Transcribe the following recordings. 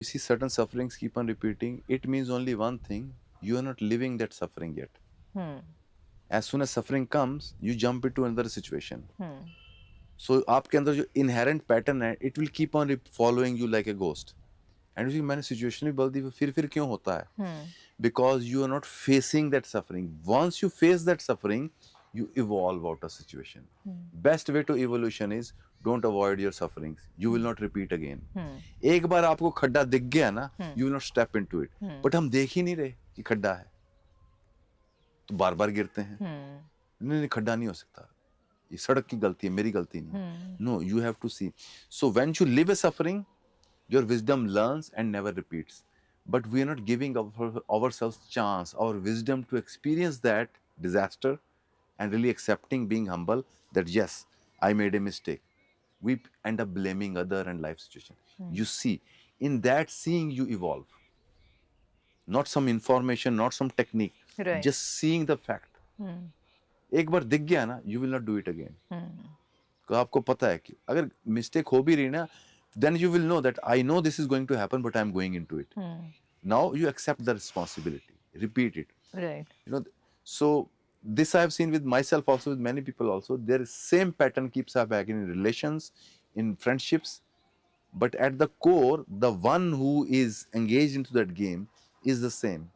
You see, certain sufferings keep on repeating. It means only one thing: you are not living that suffering yet. As soon as suffering comes, you jump into another situation. So आपके अंदर जो inherent pattern है, it will keep on following you like a ghost. And you see, मैंने situation भी बोल दी, फिर क्यों होता है? Because you are not facing that suffering. Once you face that suffering, you evolve out of situation. Best way to evolution is don't avoid your sufferings. You will not repeat again. एक बार आपको खड्डा दिख गया ना, you will not step into it. But हम देख ही नहीं रहे कि खड्डा है, तो बार बार गिरते हैं. नहीं नहीं, खड्डा नहीं हो सकता, ये सड़क की गलती है, मेरी गलती नहीं. No, you have to see. So when you live a suffering, your wisdom learns and never repeats. But we are not giving ourselves chance, our wisdom to experience that disaster and really accepting, being humble that yes, I made a mistake. We end up blaming other and life situation. You see, in that seeing you evolve. Not some information, not some technique, Right. just seeing the fact. एक बार दिख गया ना, you will not do it again. तो आपको पता है कि अगर मिस्टेक हो भी रही ना, then you will know that I know this is going to happen, but I'm going into it. Now you accept the responsibility, repeat it. Right. You know, so this I have seen with myself also, with many people also. Their same pattern keeps happening in relations, in friendships, but at the core, the one who is engaged into that game is the same,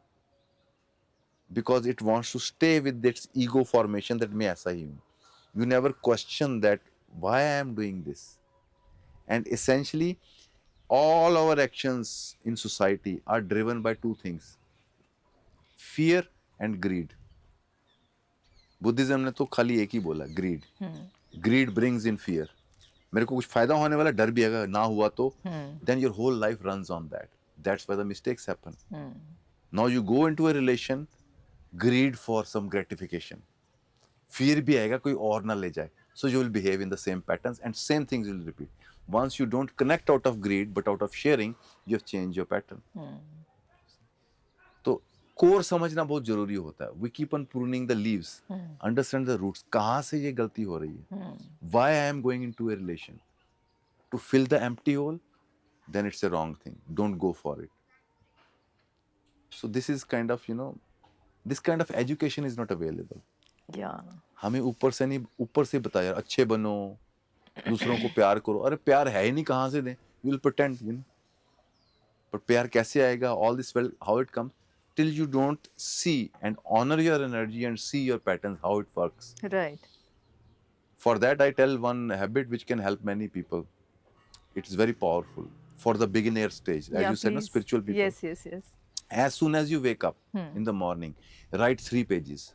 because it wants to stay with its ego formation that मैं ऐसा ही हूँ. You never question that why I am doing this. And essentially, all our actions in society are driven by two things: fear and greed. Buddhism ने तो खाली एक ही बोला, greed. Greed brings in fear. मेरे को कुछ फायदा होने वाला, डर भी अगर ना हुआ तो then your whole life runs on that. That's why the mistakes happen. Now you go into a relation, greed for some gratification. Fear भी आएगा कोई और ना ले जाए, so you will behave in the same patterns and same things will repeat. Once you don't connect out of greed but out of sharing, you have changed your pattern. तो core समझना बहुत जरूरी होता है. We keep on pruning the leaves, understand the roots, कहाँ से ये गलती हो रही है. Why I am going into a relation to fill the empty hole, then it's a wrong thing. Don't go for it. So this is kind of, this kind of education is not available. Yeah. हमें ऊपर से नहीं, ऊपर से बताया अच्छे बनो, दूसरों को प्यार करो. अरे प्यार है ही नहीं, कहाँ से दें? You will pretend, पर प्यार कैसे आएगा? All this, well, how it comes? Till you don't see and honor your energy and see your patterns, how it works. Right. For that, I tell one habit which can help many people. It's very powerful for the beginner stage. As Yeah, you said, no, please. spiritual people. Yes, yes, yes. As soon as you wake up in the morning, write 3 pages.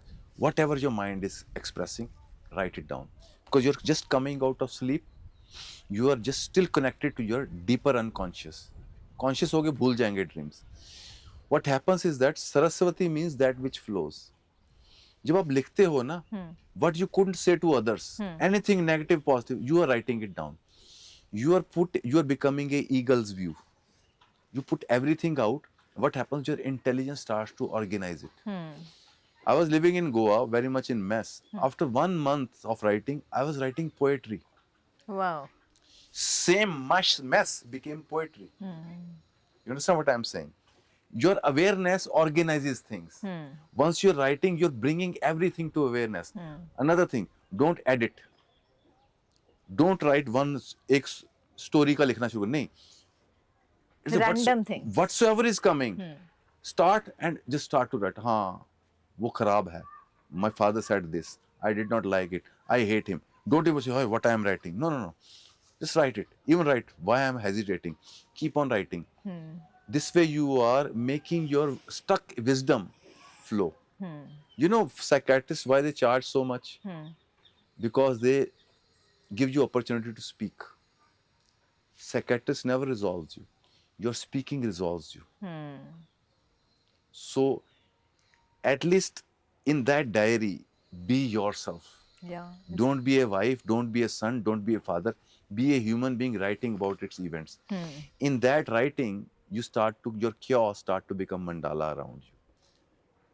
Whatever your mind is expressing, write it down. Because you're just coming out of sleep, you are just still connected to your deeper unconscious. Conscious हो गए, भूल जाएंगे dreams. What happens is that Saraswati means that which flows. जब आप लिखते हो ना, what you couldn't say to others, anything negative, positive, you are writing it down. You are becoming a eagle's view. You put everything out. What happens? Your intelligence starts to organize it. I was living in Goa, very much in mess. After 1 month of writing, I was writing poetry. Wow. Same mess became poetry. You understand what I'm saying? Your awareness organizes things. Once you're writing, you're bringing everything to awareness. Another thing, don't edit. Don't write एक story का लिखना शुरू, नहीं. It's Random things. whatsoever is coming, start and just start to write. हाँ, वो खराब है. My father said this. I did not like it. I hate him. Don't even say, "Oh, what I am writing." No, no, no. Just write it. Even write why I am hesitating. Keep on writing. This way you are making your stuck wisdom flow. You know, psychiatrists, why they charge so much? Because they give you opportunity to speak. Psychiatrist never resolves you. Your speaking resolves you. So at least in that diary, be yourself. Yeah. Don't be a wife, don't be a son, don't be a father. Be a human being writing about its events. In that writing, your chaos start to become mandala around you.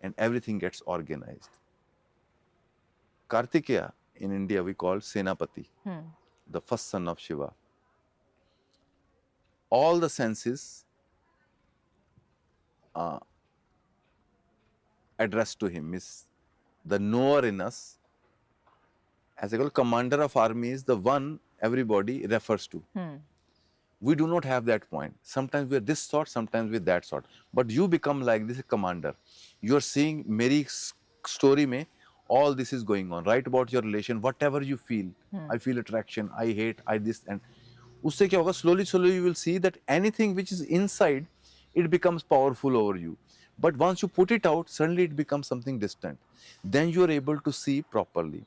And everything gets organized. Kartikeya, in India, we call Senapati, the first son of Shiva. All the senses uh, addressed to him is the knower in us. As I call, commander of army is the one everybody refers to. We do not have that point. Sometimes we're this sort, sometimes we're that sort. But you become like this commander. You're seeing Mary story mein, all this is going on. Write about your relation, whatever you feel. I feel attraction, I hate, I this, and usse kya hoga, slowly you will see that anything which is inside, it becomes powerful over you. But once you put it out, suddenly it becomes something distant. Then you are able to see properly.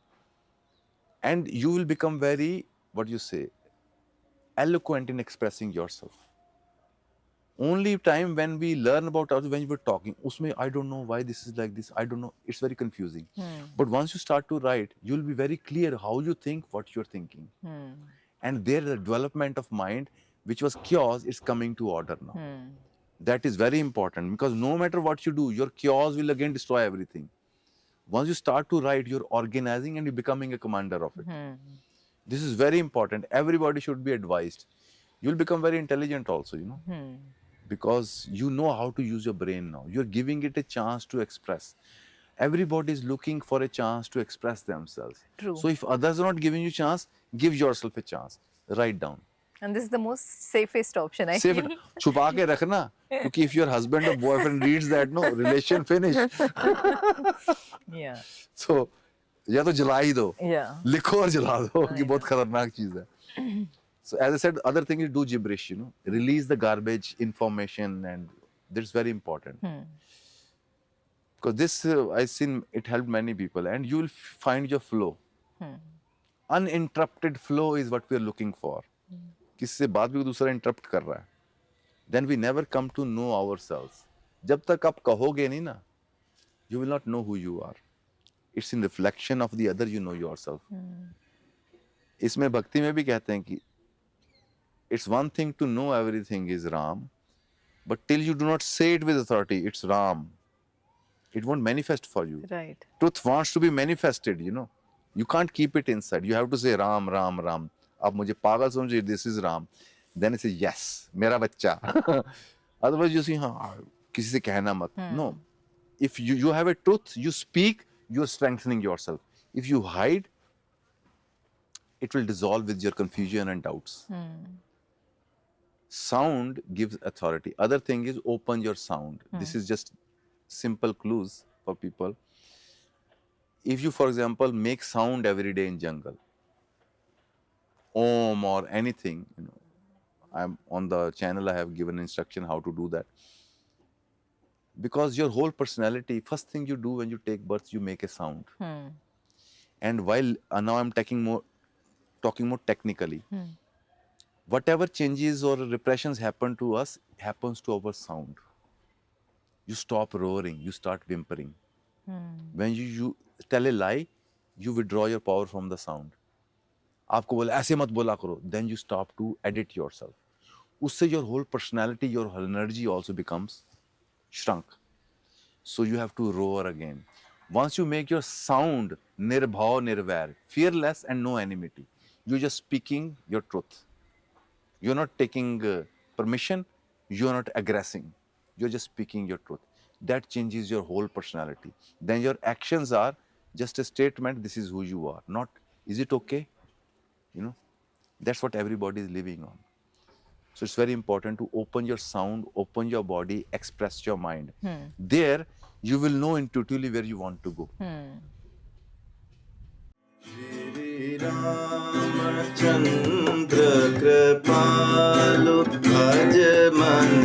And you will become very, what you say, eloquent in expressing yourself. Only time when we learn about others, when you were talking, usme, I don't know why this is like this, I don't know, it's very confusing. But once you start to write, you'll be very clear how you think, what you're thinking. And there the development of mind, which was chaos, is coming to order now. That is very important, because no matter what you do, your chaos will again destroy everything. Once you start to write, you're organizing and you're becoming a commander of it. This is very important. Everybody should be advised. You'll become very intelligent also, you know, because you know how to use your brain now. You're giving it a chance to express. Everybody is looking for a chance to express themselves. True. So if others are not giving you chance, give yourself a chance. Write down. And this is the most safest option, I Save feel. it. छुपा के रखना, क्योंकि if your husband or boyfriend reads that, no, relation finished. Yeah. So या तो जला ही दो, Yeah. लिखो और जला दो, कि बहुत खतरनाक चीज है. So as I said, other thing is do gibberish, you know, release the garbage information, and that's very important. Because this I've seen it helped many people, and you will find your flow. Uninterrupted flow is what we are looking for. किसी से बात भी दूसरा interrupt कर रहा है, then we never come to know ourselves. जब तक आप कहोगे नहीं ना, you will not know who you are. It's in reflection of the other you know yourself. इसमें भक्ति में भी कहते हैं कि it's one thing to know everything is Ram, but till you do not say it with authority, it's Ram. It won't manifest for you. Right. Truth wants to be manifested, you know. You can't keep it inside. You have to say Ram, Ram, Ram. आप मुझे पागल समझिए, this is Ram. Then it says yes, मेरा बच्चा. Otherwise you say हाँ, किसी से कहना मत. No. If you have a truth, you speak, you're strengthening yourself. If you hide, it will dissolve with your confusion and doubts. Sound gives authority. Other thing is open your sound. This is just simple clues for people. If you, for example, make sound every day in jungle, Om or anything, you know, I'm on the channel, I have given instruction how to do that. Because your whole personality, first thing you do when you take birth, you make a sound. And while now I'm talking more technically, whatever changes or repressions happen to us happens to our sound. You stop roaring, you start whimpering. When you tell a lie, you withdraw your power from the sound. आपको बोला ऐसे मत बोला करो, then you stop to edit yourself. उससे your whole personality, your whole energy also becomes shrunk. So you have to roar again. Once you make your sound nirbhav nirvair, fearless and no enmity, you're just speaking your truth. You're not taking permission, you're not aggressing, you're just speaking your truth. That changes your whole personality. Then your actions are just a statement, this is who you are, not is it okay? You know, that's what everybody is living on. So it's very important to open your sound, open your body, express your mind. There, you will know intuitively where you want to go. Shri Ramachandra Kripalu Bhaj Man